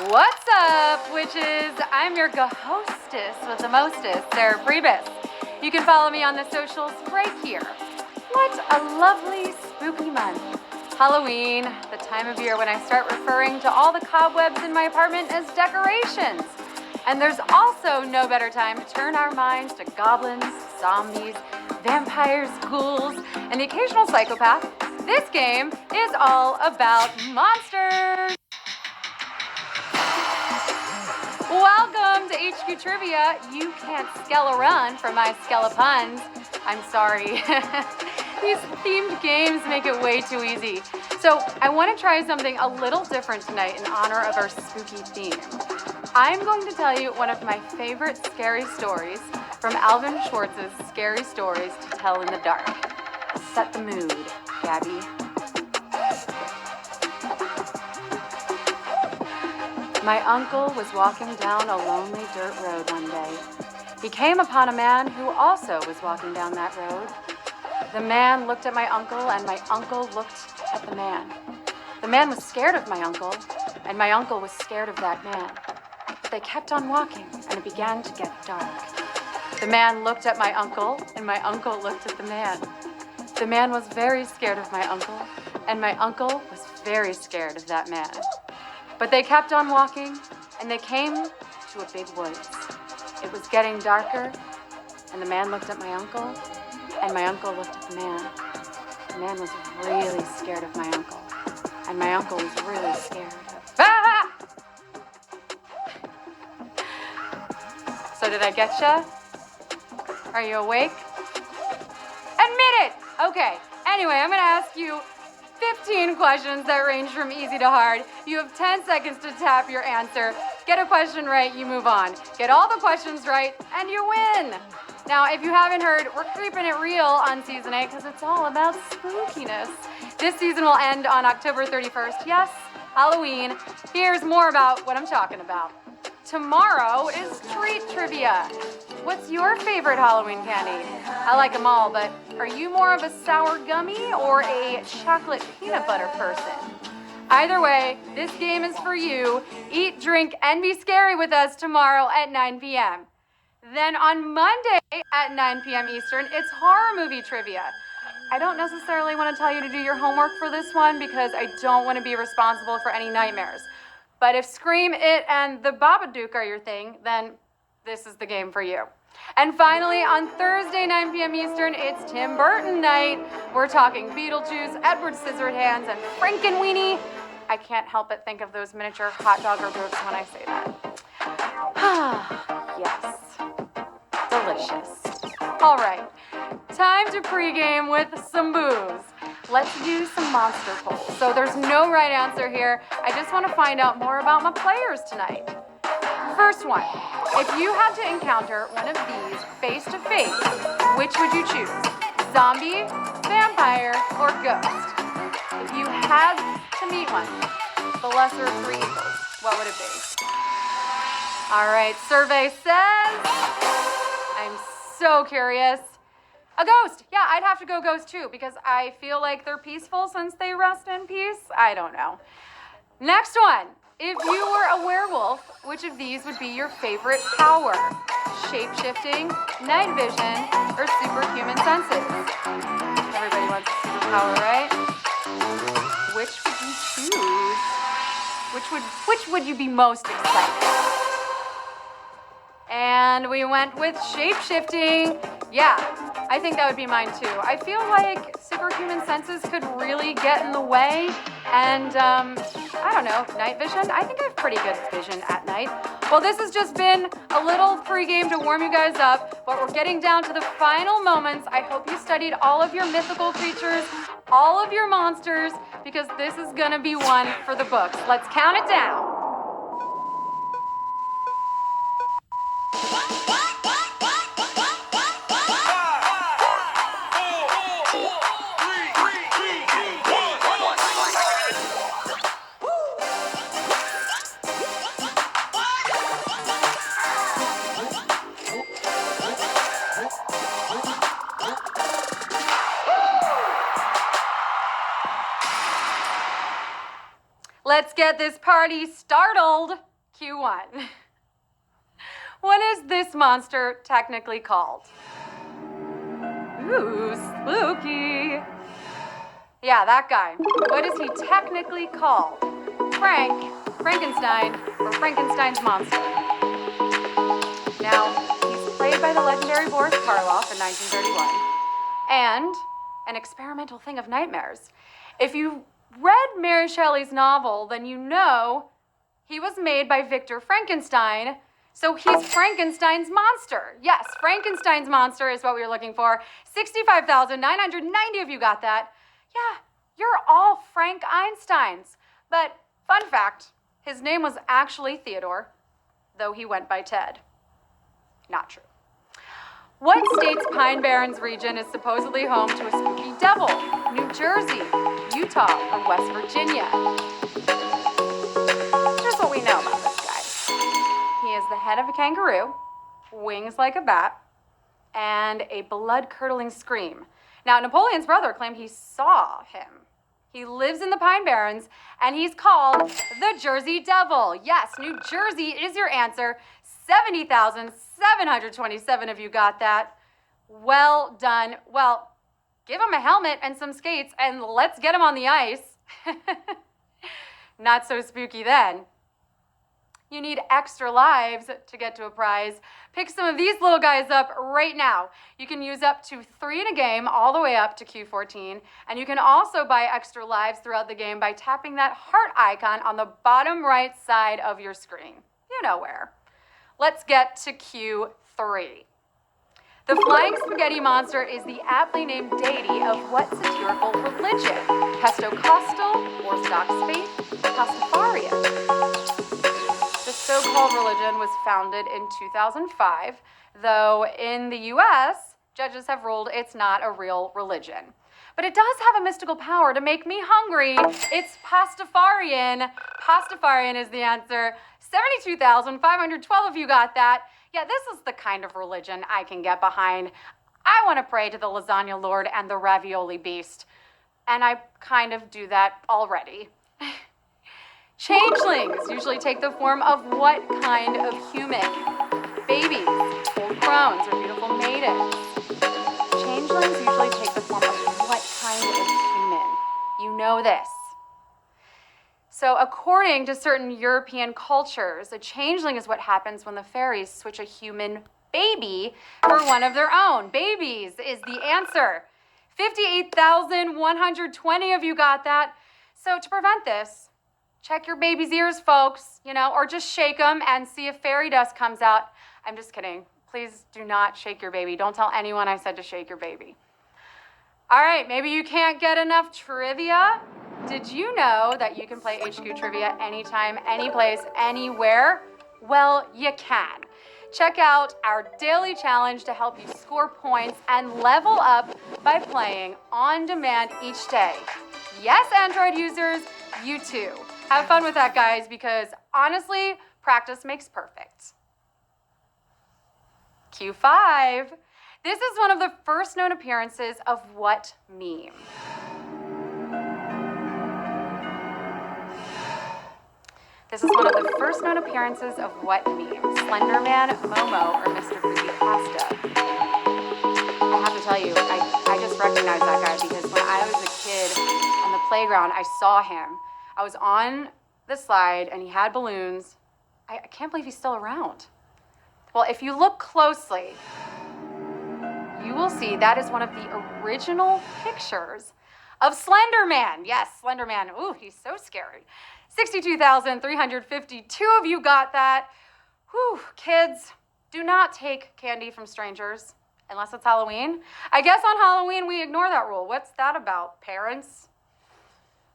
What's up, witches? I'm your hostess with the mostest, Sarah Priebus. You can follow me on the socials right here. What a lovely spooky month. Halloween, the time of year when I start referring to all the cobwebs in my apartment as decorations. And there's also no better time to turn our minds to goblins, zombies, vampires, ghouls, and the occasional psychopath. This game is all about monsters. Welcome to HQ Trivia. You can't skella-run from my skella-puns. I'm sorry. These themed games make it way too easy. So I want to try something a little different tonight in honor of our spooky theme. I'm going to tell you one of my favorite scary stories from Alvin Schwartz's Scary Stories to Tell in the Dark. Set the mood, Gabby. My uncle was walking down a lonely dirt road one day. He came upon a man who also was walking down that road. The man looked at my uncle, and my uncle looked at the man. The man was scared of my uncle, and my uncle was scared of that man. But they kept on walking, and it began to get dark. The man looked at my uncle, and my uncle looked at the man. The man was very scared of my uncle, and my uncle was very scared of that man. But they kept on walking, and they came to a big woods. It was getting darker, and the man looked at my uncle, and my uncle looked at the man. The man was really scared of my uncle, and my uncle was really scared of... Ah! So did I get ya? Are you awake? Admit it! Okay, anyway, I'm gonna ask you 15 questions that range from easy to hard. You have 10 seconds to tap your answer. Get a question right, you move on. Get all the questions right, and you win. Now, if you haven't heard, we're keeping it real on Season 8 because it's all about spookiness. This season will end on October 31st. Yes, Halloween. Here's more about what I'm talking about. Tomorrow is treat trivia. What's your favorite Halloween candy? I like them all, but are you more of a sour gummy or a chocolate peanut butter person? Either way, this game is for you. Eat, drink, and be scary with us tomorrow at 9 p.m. Then on Monday at 9 p.m. Eastern, it's horror movie trivia. I don't necessarily want to tell you to do your homework for this one because I don't want to be responsible for any nightmares. But if Scream, It, and The Babadook are your thing, then this is the game for you. And finally, on Thursday, 9 p.m. Eastern, it's Tim Burton night. We're talking Beetlejuice, Edward Scissorhands, and Frankenweenie. I can't help but think of those miniature hot dogger groups when I say that. Yes. Delicious. All right. Time to pregame with some booze. Let's do some monster polls. So there's no right answer here. I just want to find out more about my players tonight. First one. If you had to encounter one of these face to face, which would you choose? Zombie, vampire, or ghost? If you had to meet one, the lesser of three evils, what would it be? All right, survey says, I'm so curious. A ghost. Yeah, I'd have to go ghost too because I feel like they're peaceful since they rest in peace. I don't know. Next one. If you were a werewolf, which of these would be your favorite power? Shape-shifting, night vision, or superhuman senses? Everybody wants a superpower, right? Which would you choose? Which would you be most excited? And we went with shape-shifting. Yeah, I think that would be mine too. I feel like superhuman senses could really get in the way. And I don't know, night vision? I think I have pretty good vision at night. Well, this has just been a little pregame to warm you guys up, but we're getting down to the final moments. I hope you studied all of your mythical creatures, all of your monsters, because this is gonna be one for the books. Let's count it down. 'Let's get this party startled. Q1. What is this monster technically called? Ooh, spooky. Yeah, that guy. What is he technically called? Frank, Frankenstein, or Frankenstein's monster? Now, he's played by the legendary Boris Karloff in 1931, and an experimental thing of nightmares. If you read Mary Shelley's novel, then you know he was made by Victor Frankenstein, so he's Frankenstein's monster. Yes, Frankenstein's monster is what we were looking for. 65,990 of you got that. Yeah, you're all Frank Einsteins. But fun fact, his name was actually Theodore, though he went by Ted. Not true. What state's Pine Barrens region is supposedly home to a spooky devil? New Jersey, Utah, or West Virginia? Here's what we know about this guy. He is the head of a kangaroo, wings like a bat, and a blood-curdling scream. Now, Napoleon's brother claimed he saw him. He lives in the Pine Barrens, and he's called the Jersey Devil. Yes, New Jersey is your answer. 70,727 of you got that. Well done. Well, give him a helmet and some skates, and let's get him on the ice. Not so spooky then. You need extra lives to get to a prize. Pick some of these little guys up right now. You can use up to 3 in a game all the way up to Q14. And you can also buy extra lives throughout the game by tapping that heart icon on the bottom right side of your screen. You know where. Let's get to Q3. The Flying Spaghetti Monster is the aptly named deity of what satirical religion? Pentecostal, Orthodox faith, Pastafarian. The so-called religion was founded in 2005, though in the US, judges have ruled it's not a real religion. But it does have a mystical power to make me hungry. It's Pastafarian. Pastafarian is the answer. 72,512 of you got that. Yeah, this is the kind of religion I can get behind. I want to pray to the lasagna lord and the ravioli beast. And I kind of do that already. Changelings usually take the form of what kind of human? Babies, full crowns, or beautiful maidens. Changelings usually take the form of what kind of human? You know this. So according to certain European cultures, a changeling is what happens when the fairies switch a human baby for one of their own. Babies is the answer. 58,120 of you got that. So to prevent this, check your baby's ears, folks, or just shake them and see if fairy dust comes out. I'm just kidding. Please do not shake your baby. Don't tell anyone I said to shake your baby. All right, maybe you can't get enough trivia. Did you know that you can play HQ Trivia anytime, any place, anywhere? Well, you can. Check out our daily challenge to help you score points and level up by playing on demand each day. Yes, Android users, you too. Have fun with that, guys, because honestly, practice makes perfect. Q5. This is one of the first known appearances of what meme? This is one of the first known appearances of what meme? Slenderman, Momo, or Mr. Creepypasta? I have to tell you, I just recognize that guy because when I was a kid on the playground, I saw him. I was on the slide and he had balloons. I can't believe he's still around. Well, if you look closely, you will see that is one of the original pictures of Slenderman. Yes, Slenderman. Ooh, he's so scary. 62,352 of you got that. Whew, kids, do not take candy from strangers unless it's Halloween. I guess on Halloween we ignore that rule. What's that about, parents?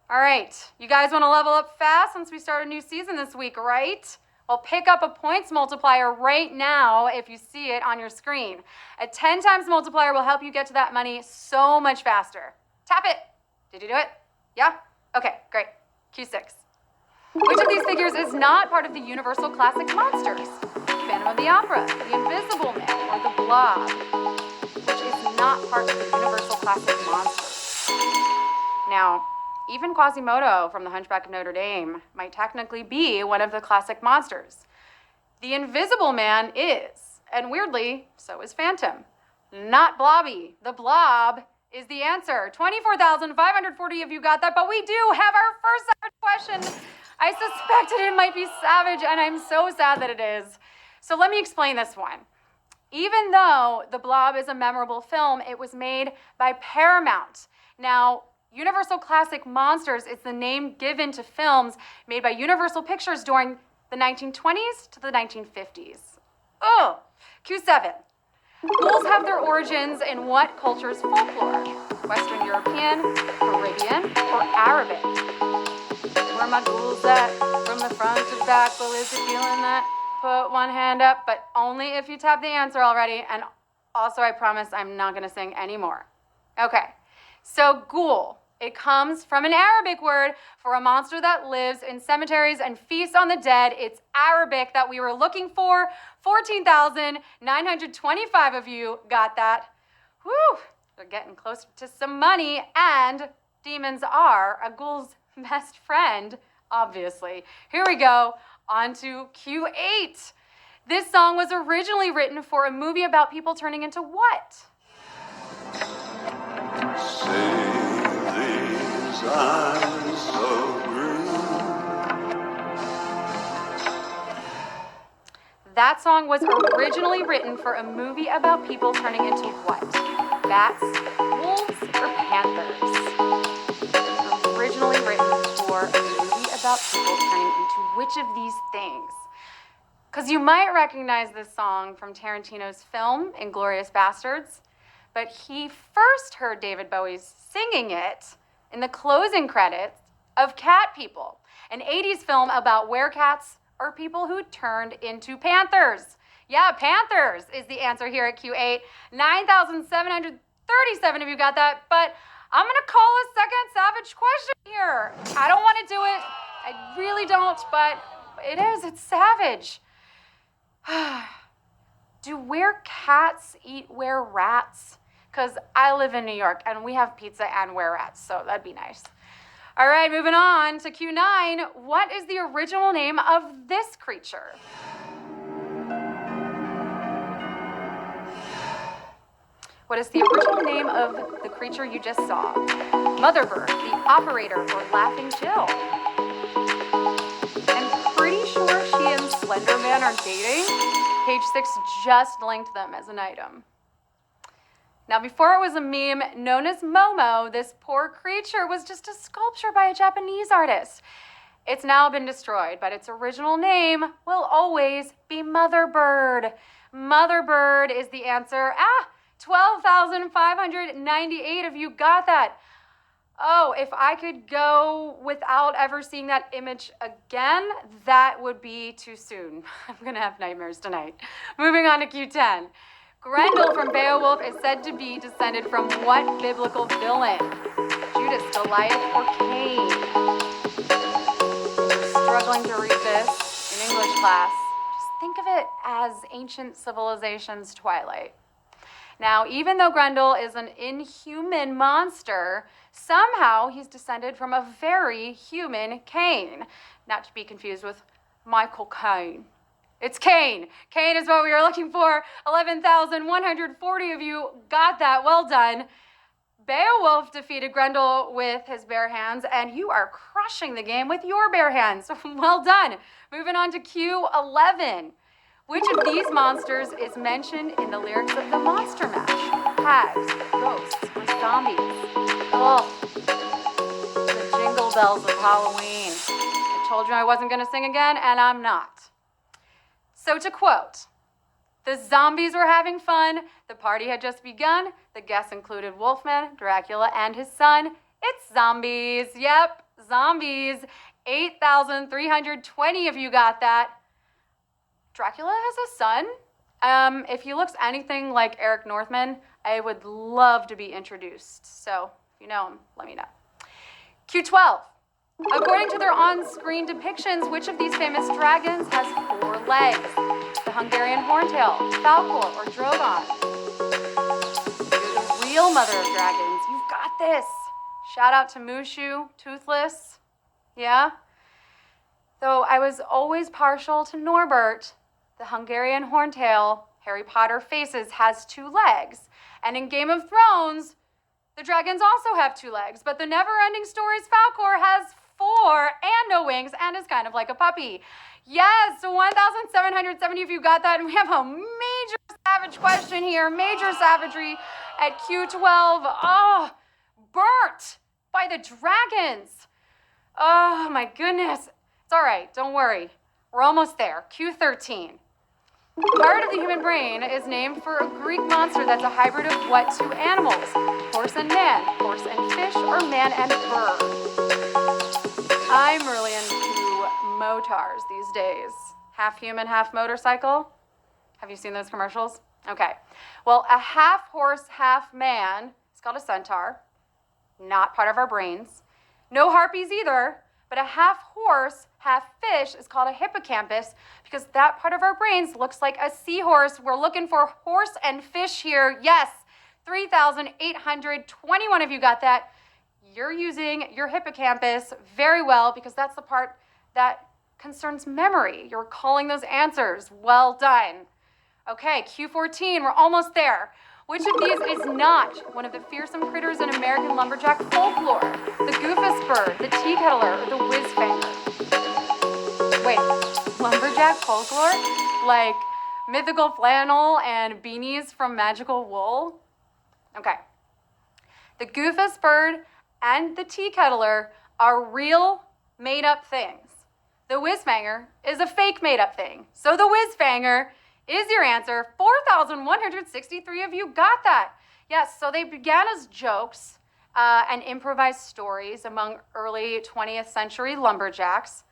All right, you guys want to level up fast since we start a new season this week, right? Well, pick up a points multiplier right now if you see it on your screen. A 10 times multiplier will help you get to that money so much faster. Tap it. Did you do it? Yeah? Okay, great. Q6. Which of these figures is not part of the Universal Classic Monsters? Phantom of the Opera, The Invisible Man, or The Blob? Which is not part of the Universal Classic Monsters? Now, Even Quasimodo from The Hunchback of Notre Dame might technically be one of the classic monsters. The Invisible Man is, and weirdly, so is Phantom. Not Blobby. The Blob is the answer. 24,540 of you got that, but we do have our first savage question. I suspected it might be savage, and I'm so sad that it is. So let me explain this one. Even though The Blob is a memorable film, it was made by Paramount. Now, Universal Classic Monsters is the name given to films made by Universal Pictures during the 1920s to the 1950s. Oh, Q7. Ghouls have their origins in what culture's folklore? Western European, Caribbean, or Arabic? Where my ghouls at? From the front to back, well, is it feeling that? Put one hand up, but only if you tap the answer already. And also, I promise I'm not gonna sing anymore. Okay, so ghoul. It comes from an Arabic word for a monster that lives in cemeteries and feasts on the dead. It's Arabic that we were looking for. 14,925 of you got that. Whew, they're getting closer to some money, and demons are a ghoul's best friend, obviously. Here we go, on to Q8. This song was originally written for a movie about people turning into what? Eyes so green. That song was originally written for a movie about people turning into what? Bats, wolves, or panthers? Originally written for a movie about people turning into which of these things? Because you might recognize this song from Tarantino's film, Inglourious Basterds, but he first heard David Bowie singing it in the closing credits of Cat People, an 80s film about werecats or people who turned into panthers. Yeah, panthers is the answer here at Q8. 9,737 of you got that, but I'm gonna call a second savage question here. I don't wanna do it, I really don't, but it's savage. Do werecats eat were-rats? Because I live in New York and we have pizza and were-rats, so that'd be nice. All right, moving on to Q9. What is the original name of this creature? What is the original name of the creature you just saw? Motherbird, the Operator, or Laughing Jill? I'm pretty sure she and Slender Man are dating. Page 6 just linked them as an item. Now, before it was a meme known as Momo, this poor creature was just a sculpture by a Japanese artist. It's now been destroyed, but its original name will always be Motherbird. Motherbird is the answer. 12,598 of you got that. Oh, if I could go without ever seeing that image again, that would be too soon. I'm gonna have nightmares tonight. Moving on to Q10. Grendel from Beowulf is said to be descended from what biblical villain? Judas, Goliath, or Cain? You're struggling to read this in English class. Just think of it as ancient civilization's Twilight. Now, even though Grendel is an inhuman monster, somehow he's descended from a very human Cain. Not to be confused with Michael Caine. It's Cain. Cain is what we were looking for. 11,140 of you got that. Well done. Beowulf defeated Grendel with his bare hands, and you are crushing the game with your bare hands. Well done. Moving on to Q11. Which of these monsters is mentioned in the lyrics of the Monster Mash? Hags, ghosts, or zombies? Oh, the jingle bells of Halloween. I told you I wasn't going to sing again, and I'm not. So to quote, the zombies were having fun, the party had just begun, the guests included Wolfman, Dracula, and his son. It's zombies. Yep, zombies. 8,320 of you got that. Dracula has a son. If he looks anything like Eric Northman, I would love to be introduced. So if you know him, let me know. Q12. According to their on-screen depictions, which of these famous dragons has 4 legs? The Hungarian Horntail, Falkor, or Drogon? You're the real mother of dragons. You've got this. Shout out to Mushu, Toothless. Yeah? Though I was always partial to Norbert, the Hungarian horntail Harry Potter faces has 2 legs. And in Game of Thrones, the dragons also have 2 legs, but the Neverending Stories Falcor has 4 and no wings and is kind of like a puppy. Yes, so 1,770 of you got that, and we have a major savage question here, major savagery at Q12. Oh, burnt by the dragons. Oh my goodness. It's all right, don't worry. We're almost there. Q13. Part of the human brain is named for a Greek monster that's a hybrid of what 2 animals? Horse and man, horse and fish, or man and bird? I'm really into motars these days. Half human, half motorcycle. Have you seen those commercials? Okay. Well, a half horse, half man is called a centaur. Not part of our brains. No harpies either, but a half horse, half fish is called a hippocampus because that part of our brains looks like a seahorse. We're looking for horse and fish here. Yes, 3,821 of you got that. You're using your hippocampus very well because that's the part that concerns memory. You're recalling those answers. Well done. Okay, Q14, we're almost there. Which of these is not one of the fearsome critters in American lumberjack folklore? The goofus bird, the tea kettler, or the whizfanger? Wait, lumberjack folklore? Like mythical flannel and beanies from magical wool? Okay. The goofus bird and the tea kettler are real made-up things. The whizfanger is a fake made-up thing. So the whizfanger is your answer. 4,163 of you got that. Yes, so they began as jokes and improvised stories among early 20th century lumberjacks,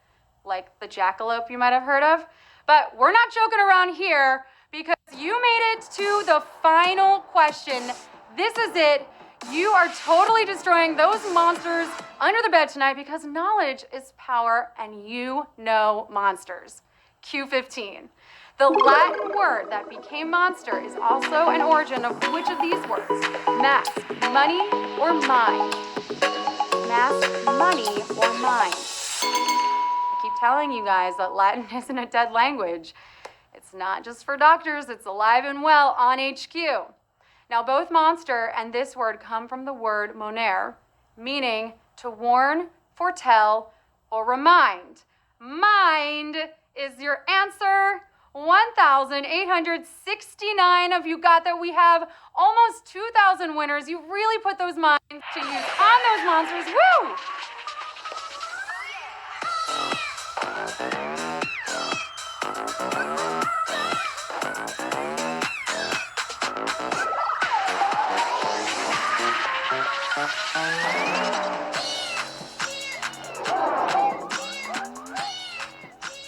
like the jackalope you might have heard of. But we're not joking around here because you made it to the final question. This is it. You are totally destroying those monsters under the bed tonight because knowledge is power and you know monsters. Q15. The Latin word that became monster is also an origin of which of these words? Mask, money, or mind? Mask, money, or mind? I keep telling you guys that Latin isn't a dead language. It's not just for doctors, it's alive and well on HQ. Now, both monster and this word come from the word monere, meaning to warn, foretell, or remind. Mind is your answer. 1,869 of you got that. We have almost 2,000 winners. You really put those minds to use on those monsters. Woo!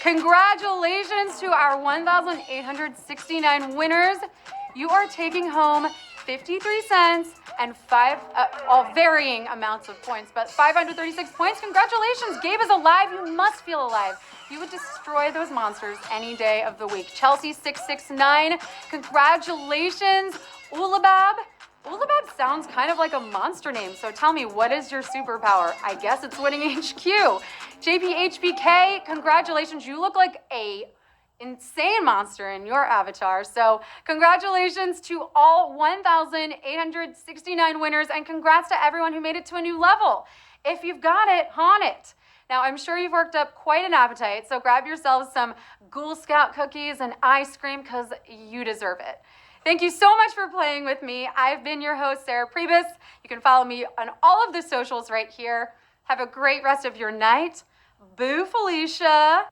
Congratulations to our 1,869 winners. You are taking home 53 cents and all varying amounts of points, but 536 points. Congratulations. Gabe is alive. You must feel alive. You would destroy those monsters any day of the week. Chelsea669, congratulations. Ulabab. Ulabab sounds kind of like a monster name, so tell me, what is your superpower? I guess it's winning HQ. JPHBK, congratulations. You look like a insane monster in your avatar. So congratulations to all 1,869 winners, and congrats to everyone who made it to a new level. If you've got it, haunt it. Now, I'm sure you've worked up quite an appetite, so grab yourselves some Ghoul Scout cookies and ice cream because you deserve it. Thank you so much for playing with me. I've been your host, Sarah Priebus. You can follow me on all of the socials right here. Have a great rest of your night. Boo, Felicia.